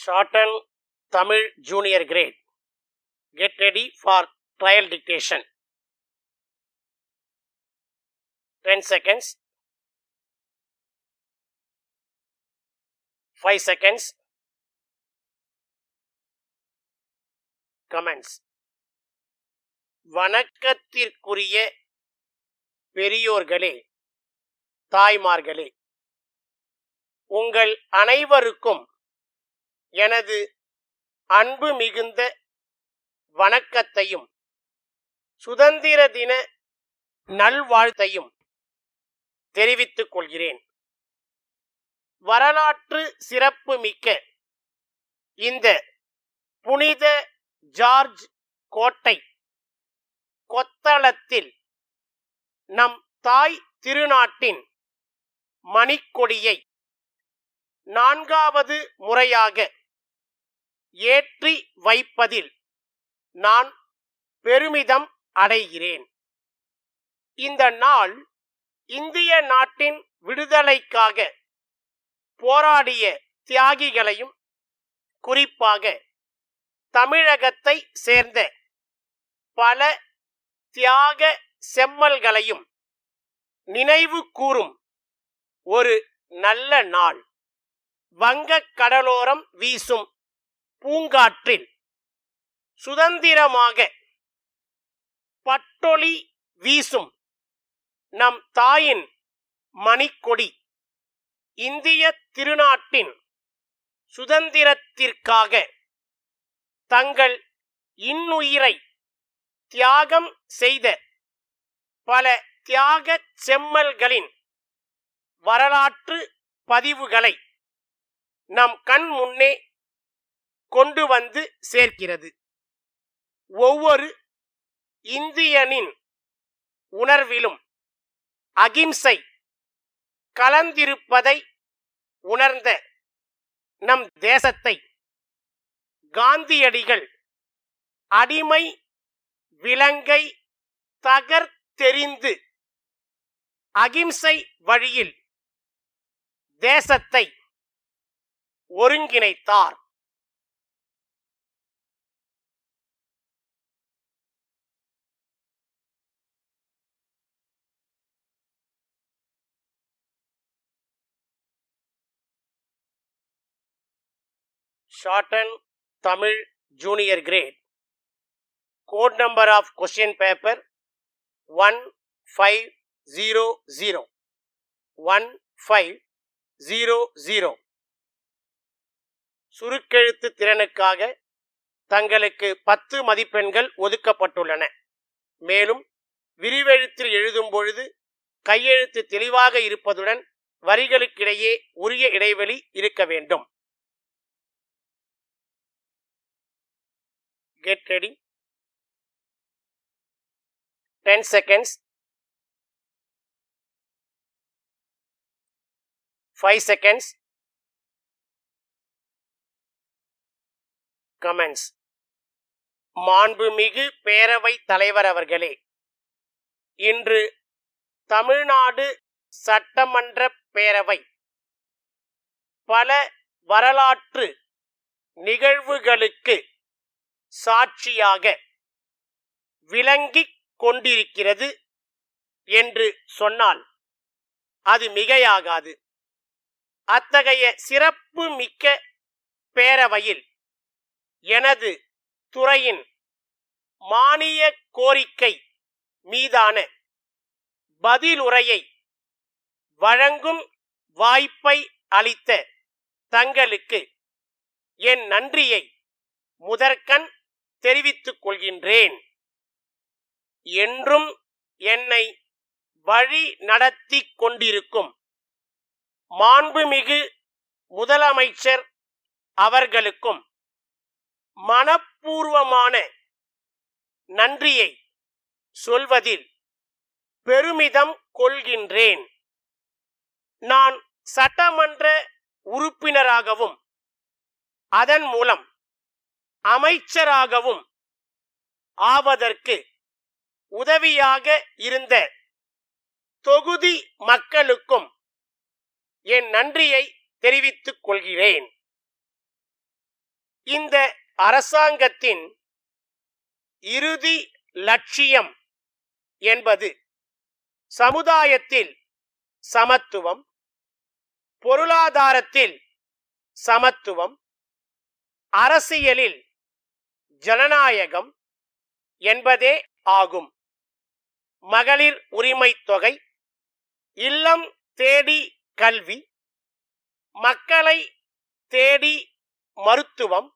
Shorten Tamil Junior Grade. Get ready for trial dictation. 10 seconds. 5 seconds. Comments. வணக்கத்திற்குரிய பெரியோர்களே, தாய்மார்களே, உங்கள் அனைவருக்கும் எனது அன்பு மிகுந்த வணக்கத்தையும் சுதந்திர தின நல்வாழ்த்தையும் தெரிவித்துக் கொள்கிறேன். வரலாற்று சிறப்பு மிக்க இந்த புனித ஜார்ஜ் கோட்டை கொத்தளத்தில் நம் தாய் திருநாட்டின் மணிக்கொடியை 4வது முறையாக ஏற்றி வைப்பதில் நான் பெருமிதம் அடைகிறேன். இந்த நாள் இந்திய நாட்டின் விடுதலைக்காக போராடிய தியாகிகளையும், குறிப்பாக தமிழகத்தை சேர்ந்த பல தியாக செம்மல்களையும் நினைவு கூறும் ஒரு நல்ல நாள். வங்கக் கடலோரம் வீசும் பூங்காற்றில் சுதந்திரமாக பட்டொளி வீசும் நம் தாயின் மணிக்கொடி இந்திய திருநாட்டின் சுதந்திரத்திற்காக தங்கள் இன்னுயிரை தியாகம் செய்த பல தியாக செம்மல்களின் வரலாற்று பதிவுகளை நம் கண் முன்னே கொண்டு வந்து சேர்க்கிறது. ஒவ்வொரு இந்தியனின் உணர்விலும் அகிம்சை கலந்திருப்பதை உணர்ந்த நம் தேசத்தை காந்தியடிகள் அடிமை விலங்கை தகர்த்தெறிந்து அகிம்சை வழியில் தேசத்தை ஒருங்கிணைத்தார். Shorten Tamil Junior Grade. Code number of question paper 1500. 1500. சுருக்கெழுத்து திறனுக்காக தங்களுக்கு 10 மதிப்பெண்கள் ஒதுக்கப்பட்டுள்ளன. மேலும் விரிவெழுத்தில் எழுதும் பொழுது கையெழுத்து தெளிவாக இருப்பதுடன் வரிகளுக்கிடையே உரிய இடைவெளி இருக்க வேண்டும். Get ready. 10 seconds. 5 seconds. Comments. மாண்புமிகு பேரவை தலைவர் அவர்களே, இன்று தமிழ்நாடு சட்டமன்ற பேரவை பல வரலாற்று நிகழ்வுகளுக்கு சாட்சியாக விளங்கிக் கொண்டிருக்கிறது என்று சொன்னால் அது மிகையாகாது. அத்தகைய சிறப்பு மிக்க பேரவையில் எனது துறையின் மானிய கோரிக்கை மீதான பதிலுரையை வழங்கும் வாய்ப்பை அளித்த தங்களுக்கு என் நன்றியை முதற்கண் தெரிவித்துக் கொள்கின்றேன். என்றும் என்னை வழி நடத்தி கொண்டிருக்கும் மாண்புமிகு முதலமைச்சர் அவர்களுக்கும் மனப்பூர்வமான நன்றியை சொல்வதில் பெருமிதம் கொள்கின்றேன். நான் சட்டமன்ற உறுப்பினராகவும் அதன் மூலம் அமைச்சராகவும் ஆவதற்கு உதவியாக இருந்த தொகுதி மக்களுக்கும் என் நன்றியை தெரிவித்துக் கொள்கிறேன். இந்த அரசாங்கத்தின் இறுதி லட்சியம் என்பது சமுதாயத்தில் சமத்துவம், பொருளாதாரத்தில் சமத்துவம், அரசியலில் ஜனநாயகம் என்பதே ஆகும். மகளிர் உரிமை தொகை, இல்லம் தேடி கல்வி, மக்களை தேடி மருத்துவம்,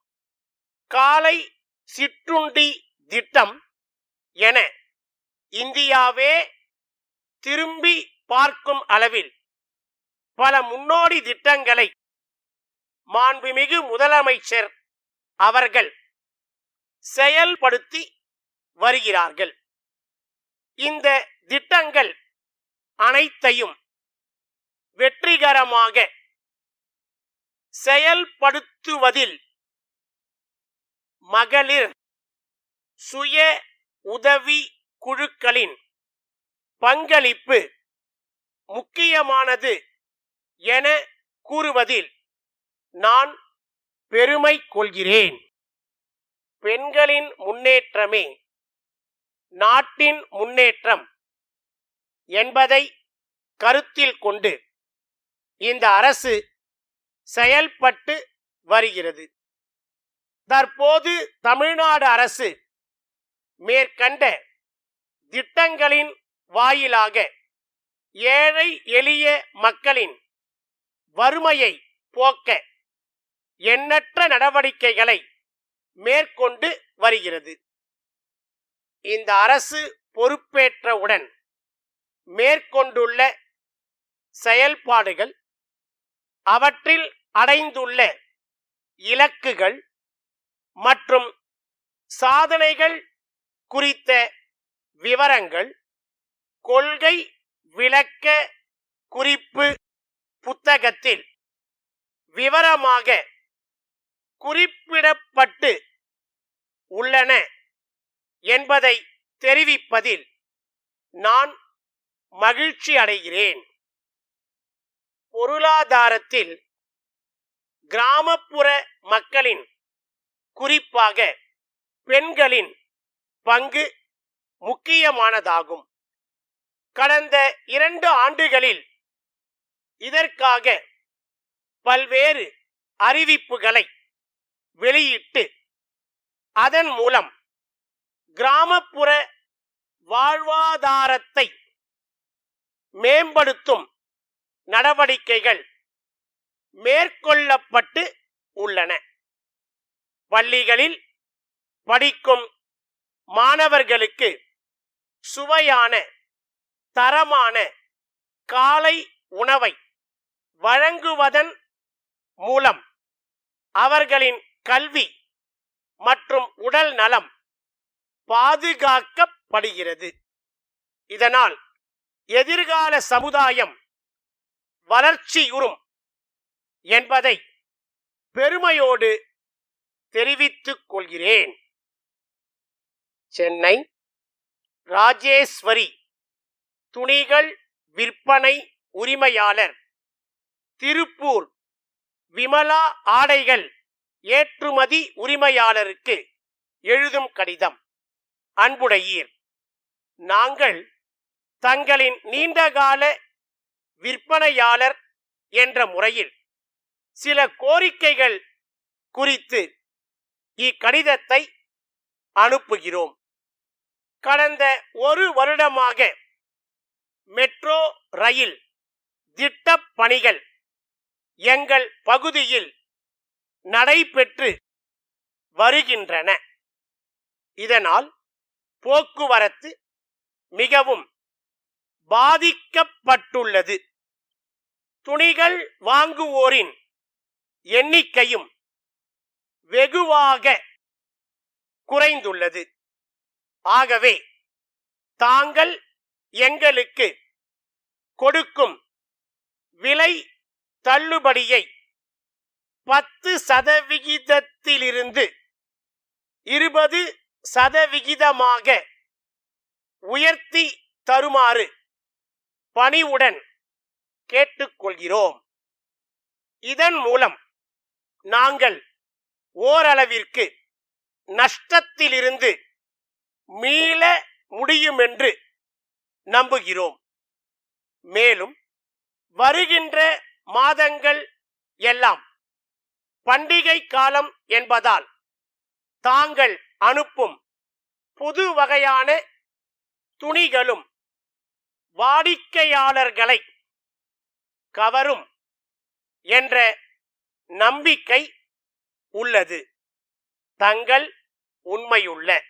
காலை சிற்றுண்டி திட்டம் என இந்தியாவே திரும்பி பார்க்கும் அளவில் பல முன்னோடி திட்டங்களை மாண்புமிகு முதலமைச்சர் அவர்கள் செயல்படுத்தி வருகிறார்கள். இந்த திட்டங்கள் அனைத்தையும் வெற்றிகரமாக செயல்படுத்துவதில் மகளிர் சுய உதவி குழுக்களின் பங்களிப்பு முக்கியமானது என கூறுவதில் நான் பெருமை கொள்கிறேன். பெண்களின் முன்னேற்றமே நாட்டின் முன்னேற்றம் என்பதை கருத்தில் கொண்டு இந்த அரசு செயல்பட்டு வருகிறது. தற்போது தமிழ்நாடு அரசு மேற்கண்ட திட்டங்களின் வாயிலாக ஏழை எளிய மக்களின் வறுமையை போக்க எண்ணற்ற நடவடிக்கைகளை மேற்கொண்டு வருகிறது. இந்த அரசு பொறுப்பேற்றவுடன் மேற்கொண்டுள்ள செயல்பாடுகள், அவற்றில் அடைந்துள்ள இலக்குகள் மற்றும் சாதனைகள் குறித்த விவரங்கள் கொள்கை விளக்க குறிப்பு புத்தகத்தில் விவரமாக குறிப்பிடப்பட்டு உள்ளன என்பதை தெரிவிப்பதில் நான் மகிழ்ச்சி அடைகிறேன். பொருளாதாரத்தில் கிராமப்புற மக்களின், குறிப்பாக பெண்களின் பங்கு முக்கியமானதாகும். கடந்த 2 ஆண்டுகளில் இதற்காக பல்வேறு அறிவிப்புகளை வெளியிட்டு அதன் மூலம் கிராமப்புற வாழ்வாதாரத்தை மேம்படுத்தும் நடவடிக்கைகள் மேற்கொள்ளப்பட்டு உள்ளன. பள்ளிகளில் படிக்கும் மாணவர்களுக்கு சுவையான, தரமான காலை உணவை வழங்குவதன் மூலம் அவர்களின் கல்வி மற்றும் உடல் நலம் பாதுகாக்கப்படுகிறது. இதனால் எதிர்கால சமுதாயம் வளர்ச்சியுறும் என்பதை பெருமையோடு தெரிவித்துக் கொள்கிறேன். சென்னை ராஜேஸ்வரி துணிகள் விற்பனை உரிமையாளர், திருப்பூர் விமலா ஆடைகள் ஏற்றுமதி உரிமையாளருக்கு எழுதும் கடிதம். அன்புடையீர், நாங்கள் தங்களின் நீண்டகால விற்பனையாளர் என்ற முறையில் சில கோரிக்கைகள் குறித்து இக்கடிதத்தை அனுப்புகிறோம். கடந்த 1 வருடமாக மெட்ரோ ரயில் திட்டப் பணிகள் எங்கள் பகுதியில் நடைபெற்று வருகின்றன. இதனால் போக்குவரத்து மிகவும் பாதிக்கப்பட்டுள்ளது. துணிகள் வாங்குவோரின் எண்ணிக்கையும் வெகுவாக குறைந்துள்ளது. ஆகவே தாங்கள் எங்களுக்கு கொடுக்கும் விலை தள்ளுபடியை 10% 20% உயர்த்தி தருமாறு பணிவுடன் கேட்டுக்கொள்கிறோம். இதன் மூலம் நாங்கள் ஓரளவிற்கு நஷ்டத்திலிருந்து மீள முடியுமென்று நம்புகிறோம். மேலும் வருகின்ற மாதங்கள் எல்லாம் பண்டிகை காலம் என்பதால் தாங்கள் அனுப்பும் புது வகையான துணிகளும் வாடிக்கையாளர்களை கவரும் என்ற நம்பிக்கை உள்ளது. தங்கள் உண்மையுள்ள